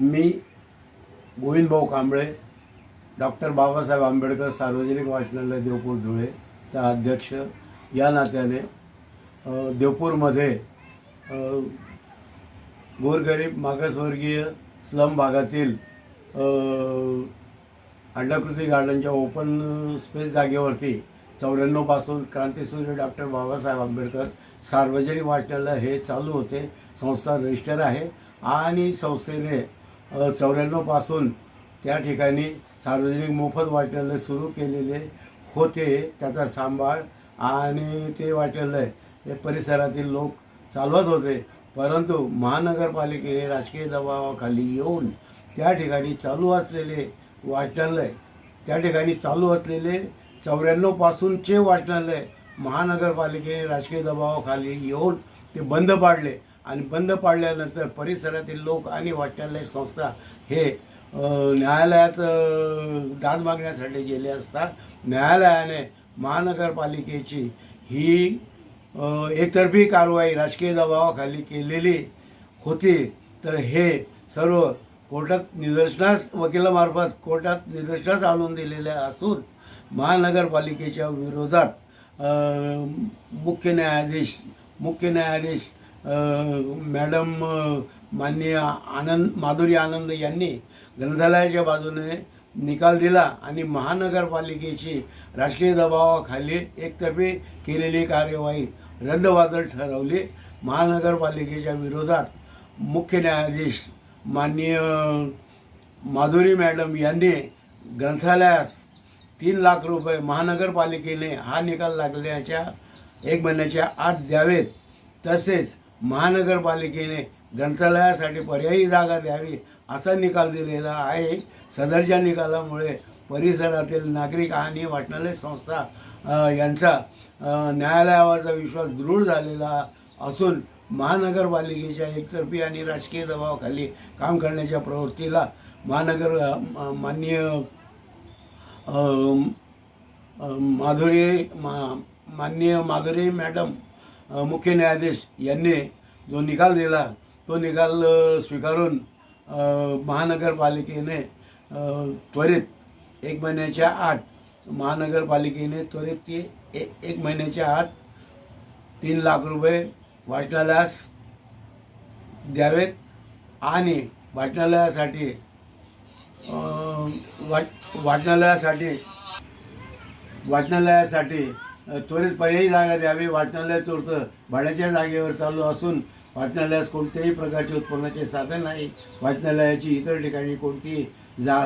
मी गोविंदभाऊ Kamble, doctor Babasaheb Ambedkar सार्वजनिक वाचनालय देवपूर धुळेचा अध्यक्ष या नात्याने देवपूरमध्ये गोरगरीब मागासवर्गीय स्लम भागातील अंडाकृती गार्डनच्या ओपन स्पेस जागेवरती 94 पासून क्रांतीसूर्य डॉक्टर बाबासाहेब आंबेडकर सार्वजनिक वाचनालय हे चालू होते. संस्था रजिस्टर आहे आणि संस्थेने 94 पासून त्या ठिकाणी सार्वजनिक मोफत वाचनालय सुरू केलेले होते. त्याचा सांभाळ आणि ते वाचनालय हे परिसरातील लोक चालवत होते. परंतु महानगरपालिकेने राजकीय दबावाखाली येऊन त्या ठिकाणी चालू असलेले वाचनालय, त्या ठिकाणी चालू असलेले 94 पासूनचे वाचनालय महानगरपालिकेने राजकीय दबावाखाली येऊन ते बंद पाडले आणि बंद पाडल्यानंतर परिसरातील लोक आणि वाचनालय संस्था हे न्यायालयात दाद मागण्यासाठी गेले असता न्यायालयाने महानगरपालिकेची ही एकतर्फी कारवाई राजकीय दबावाखाली केलेली होती. तर हे सर्व कोर्टात निदर्शनास वकिलामार्फत कोर्टात निदर्शनास आणून दिलेले असून महानगरपालिकेच्या विरोधात मुख्य न्यायाधीश मॅडम माननीय माधुरी आनंद यांनी ग्रंथालयाच्या बाजूने निकाल दिला आणि महानगरपालिकेची राजकीय दबावाखाली एकतर्फी केलेली कार्यवाही रद्दबातल ठरवली. महानगरपालिकेच्या विरोधात मुख्य न्यायाधीश माननीय माधुरी मॅडम यांनी ग्रंथालयास 3 लाख रुपये महानगरपालिकेने हा निकाल लागल्याच्या 1 महिन्याच्या आत द्यावेत. तसेच महानगरपालिकेने ग्रंथालयासाठी पर्यायी जागा द्यावी असा निकाल दिलेला आहे. सदरच्या निकालामुळे परिसरातील नागरिक आणि वाचनालय संस्था यांचा न्यायालयावरचा विश्वास दृढ झालेला असून महानगरपालिकेच्या एकतर्फी आणि राजकीय दबावाखाली काम करण्याच्या प्रवृत्तीला माननीय माधुरी मॅडम मुख्य न्यायाधीश यांनी जो निकाल दिला तो निकाल स्वीकारून महानगरपालिकेने त्वरित 1 महिन्याच्या आत ती 1 महिन्याच्या आत 3 लाख रुपये वाचनालयास द्यावेत आणि वाचनालयासाठी त्वरित पर्यायी जागा द्यावी. वाचनालय तूर्त भाड्याच्या जागेवर चालू असून वाचनालयास कोणत्याही प्रकारचे उत्पन्नाचे साधन नाही. वाचनालयाची इतर ठिकाणी कोणतीही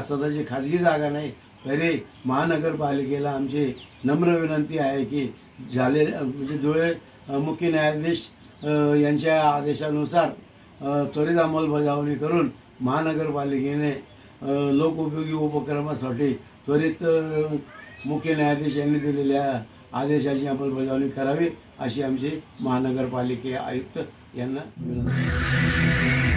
स्वतःची खाजगी जागा नाही. तरी महानगरपालिकेला आमची नम्र विनंती आहे की म्हणजे धुळे मुख्य न्यायाधीश यांच्या आदेशानुसार त्वरित अंमलबजावणी करून महानगरपालिकेने लोकोपयोगी उपक्रमासाठी त्वरित मुख्य न्यायाधीश यांनी दिलेल्या आदेशाची अंमलबजावणी करावी अशी आमची महानगरपालिका आयुक्त यांना विनंती.